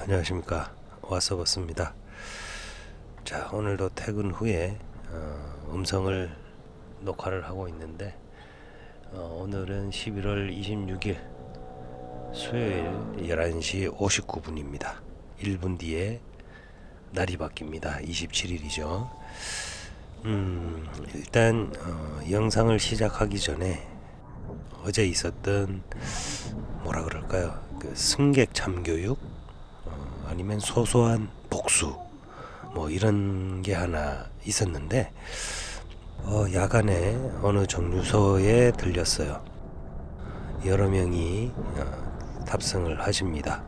안녕하십니까. 와서봤습니다. 자, 오늘도 퇴근 후에 음성을 녹화를 하고 있는데 오늘은 11월 26일 수요일 11시 59분입니다. 1분 뒤에 날이 바뀝니다. 27일이죠. 일단 영상을 시작하기 전에 어제 있었던 뭐라 그럴까요? 그 승객 참교육 아니면 소소한 복수 뭐 이런 게 하나 있었는데 야간에 어느 정류소에 들렸어요. 여러 명이 탑승을 하십니다.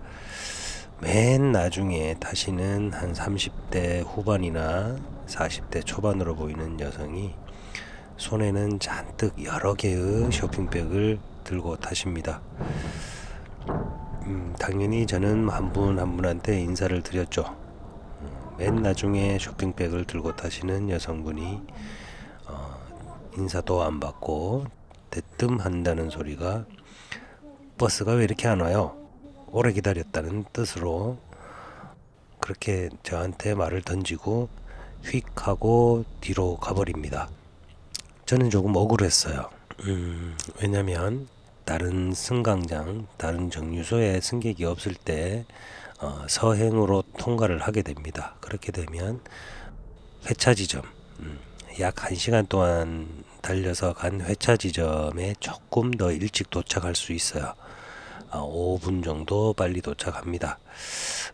맨 나중에 타시는 한 30대 후반이나 40대 초반으로 보이는 여성이 손에는 잔뜩 여러 개의 쇼핑백을 들고 타십니다. 당연히 저는 한 분 한 분한테 인사를 드렸죠. 맨 나중에 쇼핑백을 들고 타시는 여성분이 인사도 안 받고 대뜸 한다는 소리가 버스가 왜 이렇게 안 와요? 오래 기다렸다는 뜻으로 그렇게 저한테 말을 던지고 휙 하고 뒤로 가버립니다. 저는 조금 억울했어요. 왜냐면 다른 승강장, 다른 정류소에 승객이 없을 때 서행으로 통과를 하게 됩니다. 그렇게 되면 회차 지점, 약 1시간 동안 달려서 간 회차 지점에 조금 더 일찍 도착할 수 있어요. 5분 정도 빨리 도착합니다.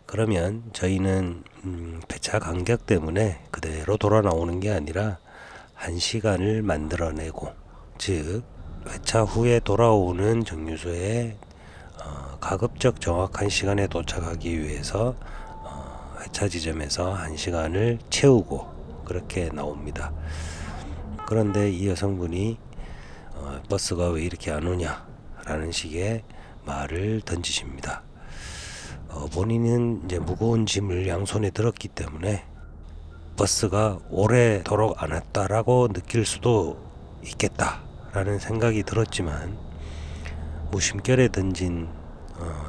그러면 저희는 배차 간격 때문에 그대로 돌아 나오는 게 아니라 1시간을 만들어내고, 즉 회차 후에 돌아오는 정류소에 가급적 정확한 시간에 도착하기 위해서 회차 지점에서 1시간을 채우고 그렇게 나옵니다. 그런데 이 여성분이 버스가 왜 이렇게 안 오냐 라는 식의 말을 던지십니다. 본인은 이제 무거운 짐을 양손에 들었기 때문에 버스가 오래도록 안 왔다라고 느낄 수도 있겠다라는 생각이 들었지만, 무심결에 던진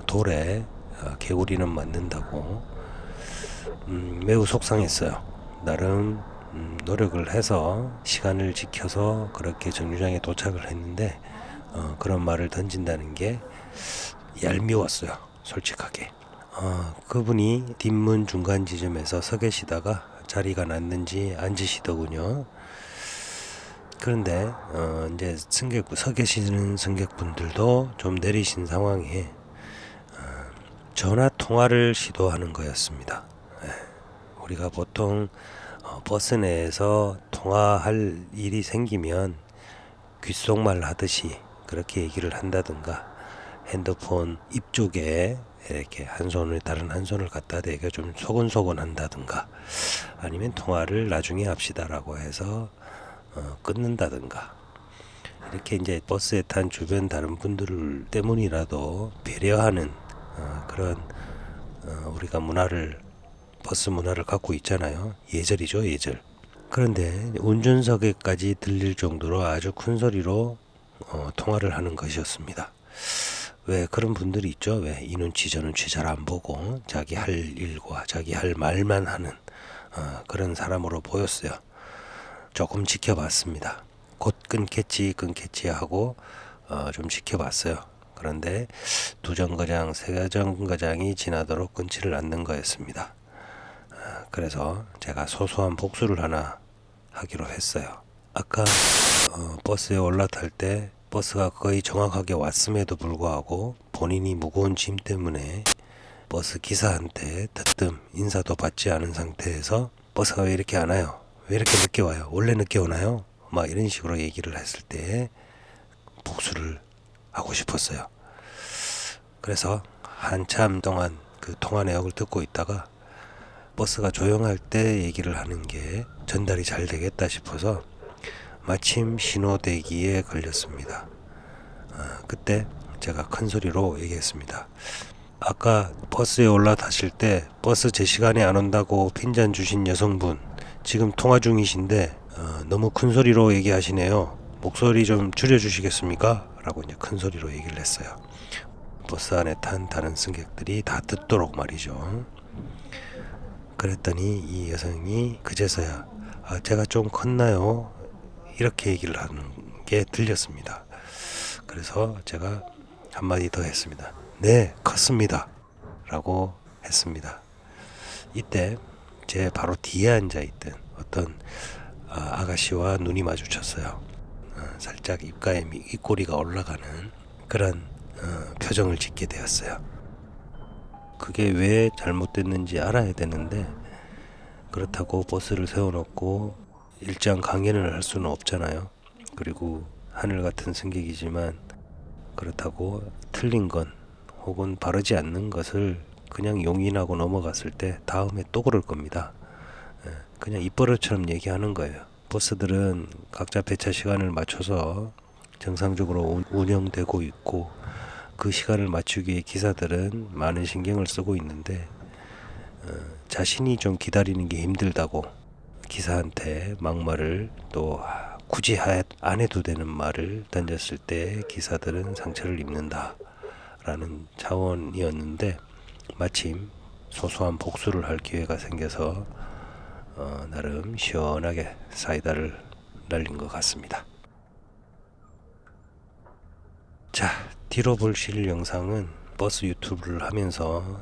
돌에 개구리는 맞는다고 매우 속상했어요. 나름 노력을 해서 시간을 지켜서 그렇게 정류장에 도착을 했는데 그런 말을 던진다는 게 얄미웠어요, 솔직하게. 그분이 뒷문 중간 지점에서 서 계시다가 자리가 났는지 앉으시더군요. 그런데 이제 서 계시는 승객분들도 좀 내리신 상황에 전화 통화를 시도하는 거였습니다. 우리가 보통 버스 내에서 통화할 일이 생기면 귓속말 하듯이 그렇게 얘기를 한다든가, 핸드폰 입 쪽에 이렇게 한 손을 다른 한 손을 갖다 대고 좀 소곤소곤 한다든가, 아니면 통화를 나중에 합시다라고 해서 끊는다든가, 이렇게 이제 버스에 탄 주변 다른 분들 때문이라도 배려하는 그런 우리가 버스 문화를 갖고 있잖아요. 예절이죠, 예절. 그런데 운전석에까지 들릴 정도로 아주 큰 소리로 통화를 하는 것이었습니다. 왜 그런 분들이 있죠. 왜 이 눈치 저 눈치 잘 안 보고 자기 할 일과 자기 할 말만 하는 그런 사람으로 보였어요. 조금 지켜봤습니다. 곧 끊겠지 하고 좀 지켜봤어요. 그런데 두 정거장, 세 정거장이 지나도록 끊지를 않는 거였습니다. 그래서 제가 소소한 복수를 하나 하기로 했어요. 아까 버스에 올라탈 때 버스가 거의 정확하게 왔음에도 불구하고 본인이 무거운 짐 때문에 버스 기사한테 대뜸 인사도 받지 않은 상태에서 버스가 왜 이렇게 안 와요? 왜 이렇게 늦게 와요? 원래 늦게 오나요? 막 이런 식으로 얘기를 했을 때 복수를 하고 싶었어요. 그래서 한참 동안 그 통화 내역을 듣고 있다가 버스가 조용할 때 얘기를 하는 게 전달이 잘 되겠다 싶어서 마침 신호대기에 걸렸습니다. 그때 제가 큰 소리로 얘기했습니다. 아까 버스에 올라타실 때 버스 제 시간에 안 온다고 핀잔 주신 여성분, 지금 통화 중이신데 너무 큰 소리로 얘기하시네요. 목소리 좀 줄여주시겠습니까? 라고 이제 큰 소리로 얘기를 했어요. 버스 안에 탄 다른 승객들이 다 듣도록 말이죠. 그랬더니 이 여성이 그제서야 제가 좀 컸나요? 이렇게 얘기를 하는 게 들렸습니다. 그래서 제가 한마디 더 했습니다. 네, 컸습니다. 라고 했습니다. 이때 제 바로 뒤에 앉아있던 어떤 아가씨와 눈이 마주쳤어요. 살짝 입가에 입꼬리가 올라가는 그런 표정을 짓게 되었어요. 그게 왜 잘못됐는지 알아야 되는데 그렇다고 버스를 세워놓고 일정 강연을 할 수는 없잖아요. 그리고 하늘 같은 승객이지만 그렇다고 틀린 건 혹은 바르지 않는 것을 그냥 용인하고 넘어갔을 때 다음에 또 그럴 겁니다. 그냥 입버릇처럼 얘기하는 거예요. 버스들은 각자 배차 시간을 맞춰서 정상적으로 운영되고 있고 그 시간을 맞추기 위해 기사들은 많은 신경을 쓰고 있는데 자신이 좀 기다리는 게 힘들다고 기사한테 막말을 또 굳이 안 해도 되는 말을 던졌을 때 기사들은 상처를 입는다 라는 차원이었는데 마침 소소한 복수를 할 기회가 생겨서 나름 시원하게 사이다를 날린 것 같습니다. 자, 뒤로 보실 영상은 버스 유튜브를 하면서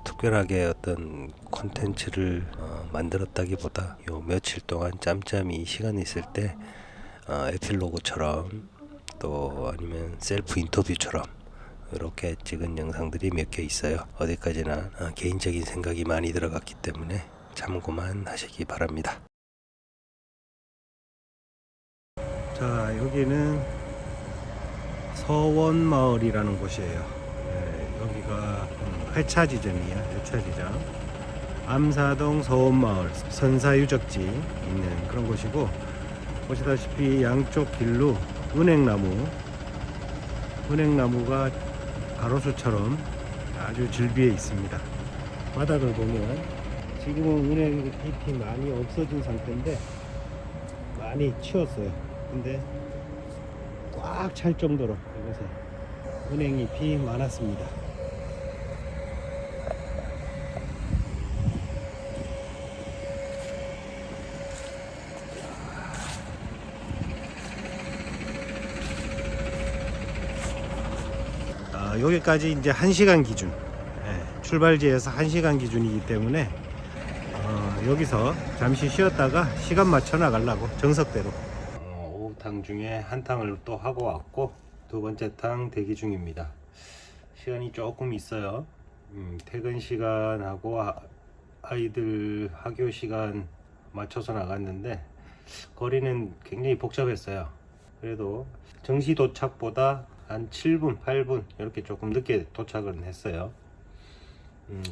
특별하게 어떤 콘텐츠를 만들었다기보다 요 며칠 동안 짬짬이 시간 있을 때 에필로그처럼 또 아니면 셀프 인터뷰처럼 이렇게 찍은 영상들이 몇 개 있어요. 어디까지나 개인적인 생각이 많이 들어갔기 때문에 참고만 하시기 바랍니다. 자, 여기는 서원마을이라는 곳이에요. 여기가 회차 지점이에요. 회차 지점. 암사동 서원마을 선사유적지 있는 그런 곳이고, 보시다시피 양쪽 길로 은행나무가 가로수처럼 아주 즐비해 있습니다. 바닥을 보면 지금은 은행 잎이 많이 없어진 상태인데 많이 치웠어요. 근데 꽉 찰 정도로 이곳에 은행잎이 많았습니다. 여기까지 이제 1시간 기준, 출발지에서 1시간 기준이기 때문에 여기서 잠시 쉬었다가 시간 맞춰 나가려고 정석대로 오후 탕 중에 한 탕을 또 하고 왔고 두 번째 탕 대기 중입니다. 시간이 조금 있어요. 퇴근 시간하고 아이들 학교 시간 맞춰서 나갔는데 거리는 굉장히 복잡했어요. 그래도 정시 도착보다 한 7분, 8분 이렇게 조금 늦게 도착을 했어요.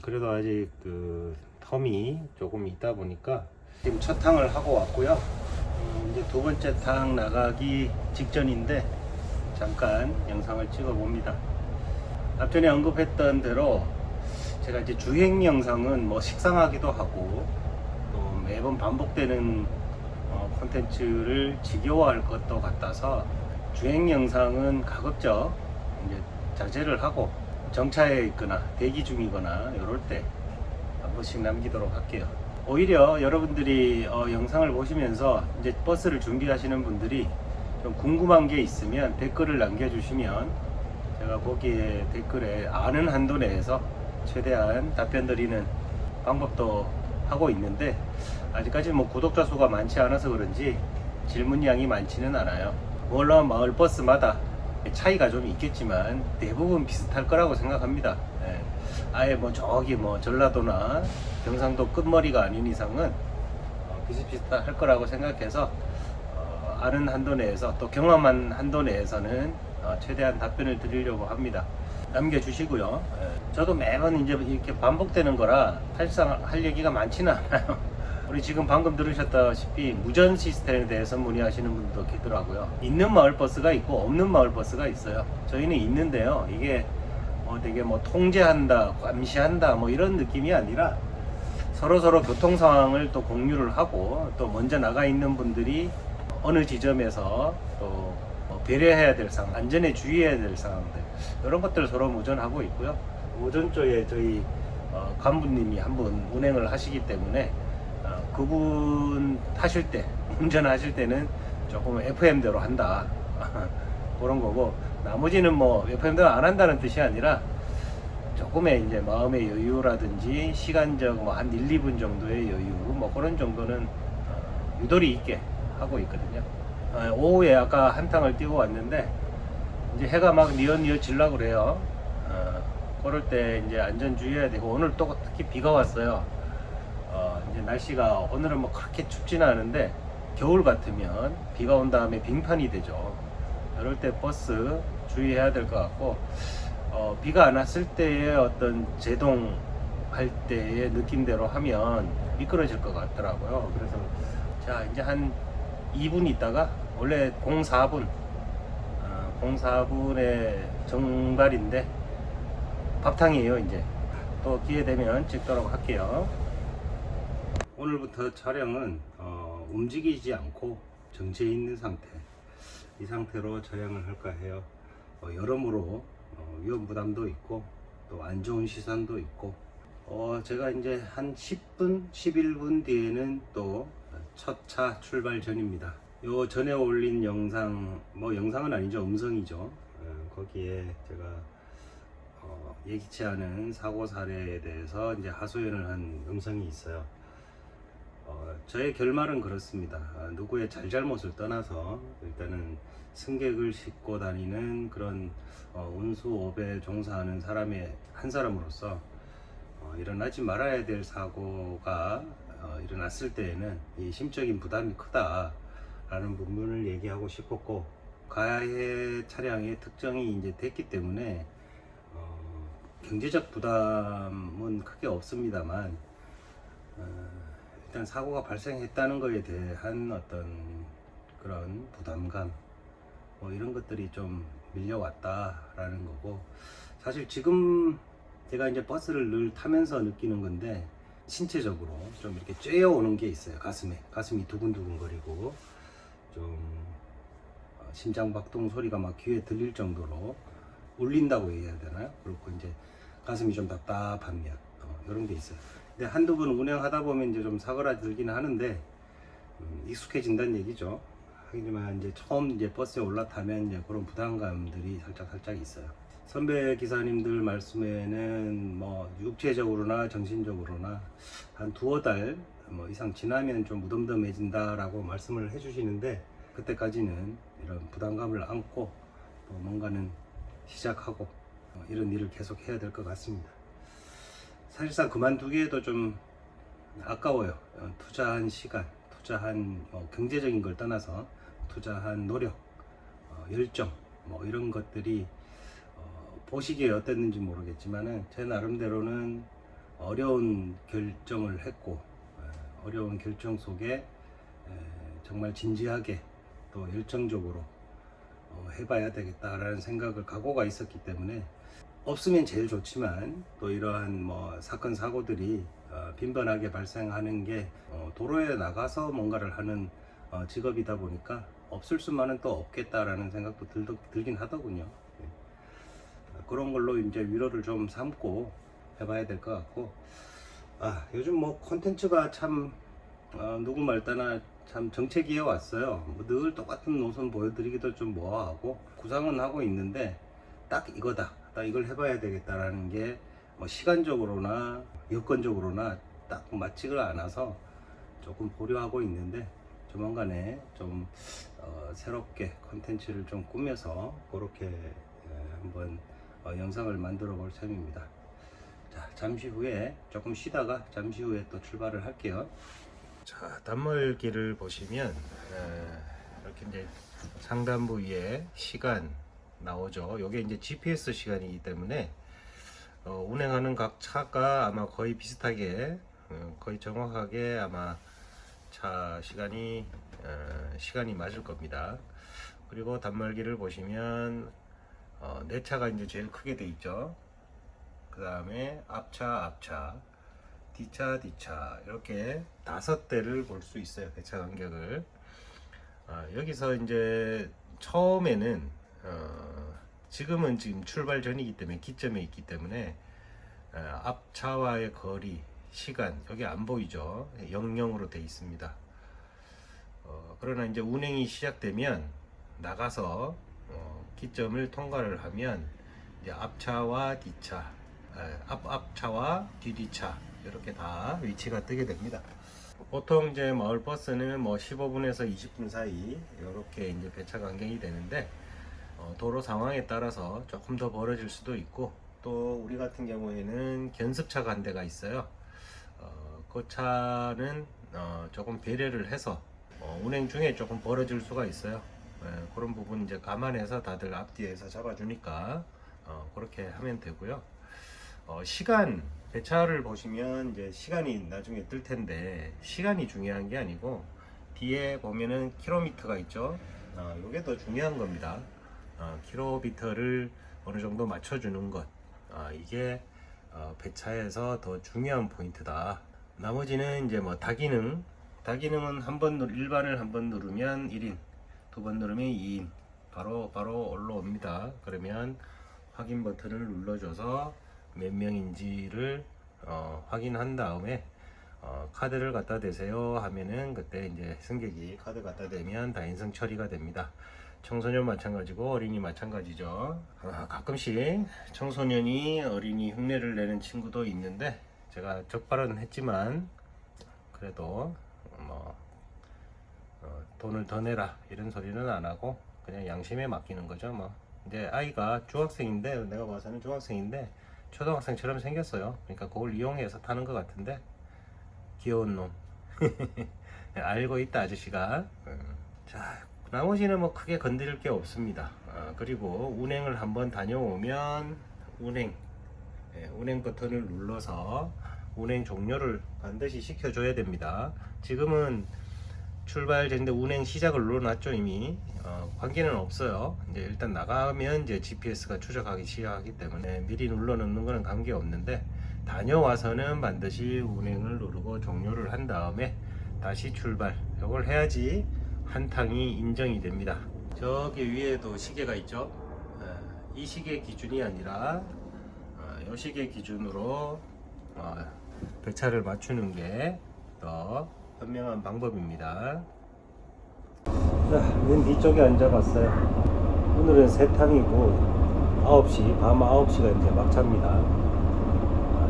그래도 아직 그 텀이 조금 있다 보니까 지금 첫 탕을 하고 왔고요. 이제 두 번째 탕 나가기 직전인데 잠깐 영상을 찍어 봅니다. 앞전에 언급했던 대로 제가 이제 주행 영상은 뭐 식상하기도 하고 또 매번 반복되는 콘텐츠를 지겨워할 것도 같아서 주행 영상은 가급적 이제 자제를 하고 정차해 있거나 대기 중이거나 이럴 때 한 번씩 남기도록 할게요. 오히려 여러분들이 영상을 보시면서 이제 버스를 준비하시는 분들이 좀 궁금한 게 있으면 댓글을 남겨주시면 제가 거기에 댓글에 아는 한도 내에서 최대한 답변 드리는 방법도 하고 있는데 아직까지 뭐 구독자 수가 많지 않아서 그런지 질문량이 많지는 않아요. 물론 마을 버스마다 차이가 좀 있겠지만 대부분 비슷할 거라고 생각합니다. 아예 뭐 저기 뭐 전라도나 경상도 끝머리가 아닌 이상은 비슷비슷할 거라고 생각해서 아는 한도 내에서 또 경험한 한도 내에서는 최대한 답변을 드리려고 합니다. 남겨주시고요. 저도 매번 이제 이렇게 반복되는 거라 사실상 할 얘기가 많지는 않아요. 우리 지금 방금 들으셨다시피 무전 시스템에 대해서 문의하시는 분도 계시더라고요. 있는 마을 버스가 있고 없는 마을 버스가 있어요. 저희는 있는데요. 이게 되게 뭐 통제한다, 감시한다 뭐 이런 느낌이 아니라 서로 교통 상황을 또 공유를 하고 또 먼저 나가 있는 분들이 어느 지점에서 또 배려해야 될 상황, 안전에 주의해야 될 상황들 이런 것들을 서로 모전하고 있고요. 오전 쪽에 저희 간부님이 한 분 운행을 하시기 때문에 그분 타실 때 운전하실 때는 조금 FM대로 한다 그런 거고, 나머지는 뭐 FM대로 안 한다는 뜻이 아니라 조금의 이제 마음의 여유라든지 시간적 뭐 한 1, 2분 정도의 여유 뭐 그런 정도는 유도리 있게 하고 있거든요. 오후에 아까 한탕을 뛰고 왔는데 이제 해가 막 뉘엿뉘엿 질라고 그래요. 그럴 때 이제 안전 주의해야 되고, 오늘 또 특히 비가 왔어요. 이제 날씨가 오늘은 뭐 그렇게 춥지는 않은데 겨울 같으면 비가 온 다음에 빙판이 되죠. 이럴 때 버스 주의해야 될 것 같고, 비가 안 왔을 때의 어떤 제동할 때의 느낌대로 하면 미끄러질 것 같더라고요. 그래서 자, 이제 한 2분 있다가, 원래 04분 04분의 정발인데 밥탕이에요. 이제 또 기회 되면 찍도록 할게요. 오늘부터 차량은 움직이지 않고 정지해 있는 상태, 이 상태로 차량을 할까 해요. 여러모로 위험 부담도 있고 또 안 좋은 시선도 있고, 제가 이제 한 10분 11분 뒤에는 또 첫 차 출발 전입니다. 요 전에 올린 영상, 뭐 영상은 아니죠, 음성이죠. 거기에 제가 예기치 않은 사고 사례에 대해서 이제 하소연을 한 음성이 있어요. 저의 결말은 그렇습니다. 누구의 잘잘못을 떠나서 일단은 승객을 싣고 다니는 그런 운수업에 종사하는 사람의 한 사람으로서 일어나지 말아야 될 사고가 일어났을 때에는 이 심적인 부담이 크다라는 부분을 얘기하고 싶었고, 가해 차량의 특정이 이제 됐기 때문에 경제적 부담은 크게 없습니다만, 일단 사고가 발생했다는 것에 대한 어떤 그런 부담감, 뭐 이런 것들이 좀 밀려왔다라는 거고, 사실 지금 제가 이제 버스를 늘 타면서 느끼는 건데, 신체적으로 좀 이렇게 쬐어오는 게 있어요. 가슴이 두근두근거리고, 좀 심장 박동 소리가 막 귀에 들릴 정도로 울린다고 해야 되나요? 그렇고 이제 가슴이 좀 답답하면 이런 게 있어요. 근데 한두 번 운행하다 보면 이제 좀 사그라들기는 하는데 익숙해진다는 얘기죠. 하지만 이제 처음 이제 버스에 올라타면 이제 그런 부담감들이 살짝 있어요. 선배 기사님들 말씀에는 뭐 육체적으로나 정신적으로나 한 두어 달 뭐 이상 지나면 좀 무덤덤해진다라고 말씀을 해주시는데, 그때까지는 이런 부담감을 안고 또 뭔가는 시작하고 이런 일을 계속 해야 될 것 같습니다. 사실상 그만두기에도 좀 아까워요. 투자한 시간, 투자한 경제적인 걸 떠나서 투자한 노력, 열정, 뭐 이런 것들이 보시기에 어땠는지 모르겠지만은 제 나름대로는 어려운 결정을 했고, 어려운 결정 속에 정말 진지하게 또 열정적으로 해봐야 되겠다라는 생각을, 각오가 있었기 때문에, 없으면 제일 좋지만 또 이러한 뭐 사건 사고들이 빈번하게 발생하는 게 도로에 나가서 뭔가를 하는 직업이다 보니까 없을 수만은 또 없겠다라는 생각도 들긴 하더군요. 그런 걸로 이제 위로를 좀 삼고 해봐야 될 것 같고, 요즘 뭐 콘텐츠가 참 누구 말 따나 참 정체기에 왔어요. 뭐 늘 똑같은 노선 보여드리기도 좀 뭐하고, 구상은 하고 있는데 딱 이거다, 딱 이걸 해봐야 되겠다라는 게 뭐 시간적으로나 여건적으로나 딱 맞지가 않아서 조금 보류하고 있는데, 조만간에 좀 새롭게 콘텐츠를 좀 꾸며서 그렇게 한번 영상을 만들어 볼 셈입니다. 자, 잠시 후에 조금 쉬다가 잠시 후에 또 출발을 할게요. 자, 단말기를 보시면 이렇게 이제 상단부 위에 시간 나오죠. 이게 이제 GPS 시간이기 때문에 운행하는 각 차가 아마 거의 비슷하게, 거의 정확하게 아마 차 시간이 맞을 겁니다. 그리고 단말기를 보시면 내 차가 이제 제일 크게 돼 있죠. 그 다음에 앞차, 뒷차 이렇게 5대를 볼 수 있어요. 배차 간격을. 여기서 이제 처음에는 지금은 지금 출발 전이기 때문에 기점에 있기 때문에 앞차와의 거리, 시간 여기 안 보이죠. 00으로 돼 있습니다. 그러나 이제 운행이 시작되면 나가서 기점을 통과를 하면 이제 앞차와 뒤차, 앞차와 뒤뒤차 이렇게 다 위치가 뜨게 됩니다. 보통 이제 마을버스는 뭐 15분에서 20분 사이 이렇게 이제 배차 간격이 되는데 도로 상황에 따라서 조금 더 벌어질 수도 있고, 또 우리 같은 경우에는 견습차가 한 대가 있어요. 그 차는 조금 배려를 해서 운행 중에 조금 벌어질 수가 있어요. 그런 부분 이제 감안해서 다들 앞뒤에서 잡아주니까 그렇게 하면 되고요. 시간 배차를 보시면 이제 시간이 나중에 뜰 텐데, 시간이 중요한 게 아니고 뒤에 보면은 킬로미터가 있죠. 이게 더 중요한 겁니다. 킬로미터를 어느 정도 맞춰주는 것, 이게 배차에서 더 중요한 포인트다. 나머지는 이제 뭐 다기능은 일반을 한번 누르면 1인, 두 번 누르면 2인, 바로 올라옵니다. 그러면 확인 버튼을 눌러줘서 몇 명인지를 확인한 다음에 카드를 갖다 대세요 하면은 그때 이제 승객이 카드 갖다 대면 다인성 처리가 됩니다. 청소년 마찬가지고 어린이 마찬가지죠. 가끔씩 청소년이 어린이 흉내를 내는 친구도 있는데, 제가 적발은 했지만 그래도 뭐 돈을 더 내라 이런 소리는 안 하고 그냥 양심에 맡기는 거죠. 뭐 이제 아이가 중학생인데, 내가 봐서는 중학생인데 초등학생처럼 생겼어요. 그러니까 그걸 이용해서 타는 것 같은데, 귀여운 놈. 알고 있다 아저씨가. 자, 나머지는 뭐 크게 건드릴 게 없습니다. 그리고 운행을 한번 다녀오면 운행 버튼을 눌러서 운행 종료를 반드시 시켜줘야 됩니다. 지금은 출발 전인데 운행 시작을 눌러놨죠. 이미 관계는 없어요. 이제 일단 나가면 이제 GPS가 추적하기 시작하기 때문에 미리 눌러놓는 거는 관계 없는데, 다녀와서는 반드시 운행을 누르고 종료를 한 다음에 다시 출발, 이걸 해야지 한탕이 인정이 됩니다. 저기 위에도 시계가 있죠. 이 시계 기준이 아니라 이 시계 기준으로 배차를 맞추는 게 더 현명한 방법입니다. 자, 맨 뒤쪽에 앉아봤어요. 오늘은 세탕이고 9시, 밤 9시가 이제 막차입니다.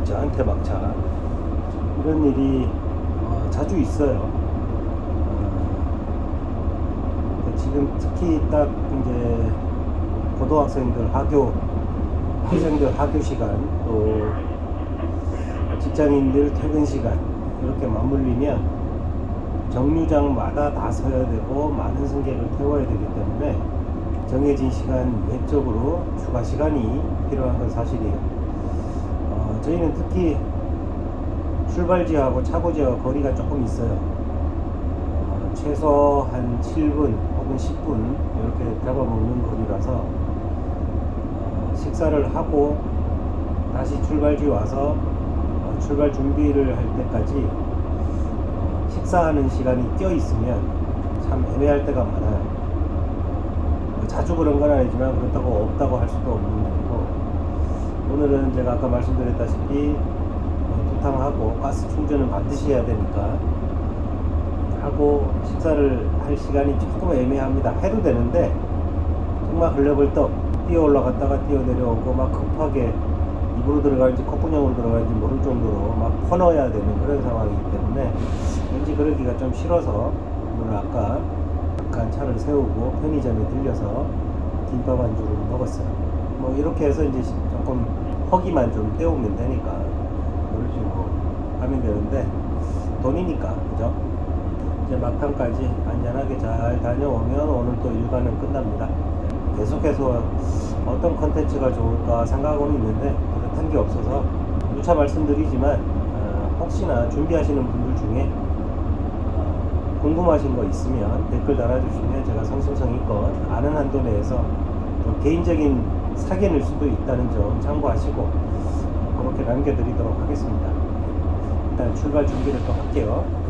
저한테 막차. 이런 일이 자주 있어요. 지금 특히 딱 이제 고등학생들 학생들 학교 시간, 또 직장인들 퇴근 시간 이렇게 맞물리면 정류장마다 다 서야 되고 많은 승객을 태워야 되기 때문에 정해진 시간 외적으로 추가 시간이 필요한 건 사실이에요. 저희는 특히 출발지하고 차고지와 거리가 조금 있어요. 최소 한 7분 혹은 10분 이렇게 잡아먹는 거리라서 식사를 하고 다시 출발지 와서 출발 준비를 할 때까지 식사하는 시간이 껴 있으면 참 애매할 때가 많아요. 자주 그런 건 아니지만 그렇다고 없다고 할 수도 없는 일이고, 오늘은 제가 아까 말씀드렸다시피 부탕하고 가스 충전은 반드시 해야 되니까 하고 식사를 할 시간이 조금 애매합니다. 해도 되는데 정말 흘려벌떡 뛰어 올라갔다가 뛰어 내려오고 막 급하게 입으로 들어가는지 콧구멍으로 들어가는지 모를 정도로 막 퍼넣어야 되는 그런 상황이기 때문에 왠지 그러기가 좀 싫어서 오늘 아까 잠깐 차를 세우고 편의점에 들려서 김밥 한 줄을 먹었어요. 뭐 이렇게 해서 이제 조금 허기만 좀 때우면 되니까 그런 식으로 하면 되는데, 돈이니까, 그죠? 이제 막판까지 안전하게 잘 다녀오면 오늘 또 일과는 끝납니다. 계속해서 어떤 컨텐츠가 좋을까 생각하고는 있는데 그렇단 게 없어서 누차 말씀드리지만 혹시나 준비하시는 분들 중에 궁금하신 거 있으면 댓글 달아주시면 제가 성심성의껏 아는 한도 내에서 좀 개인적인 사견일 수도 있다는 점 참고하시고 그렇게 남겨드리도록 하겠습니다. 일단 출발 준비를 또 할게요.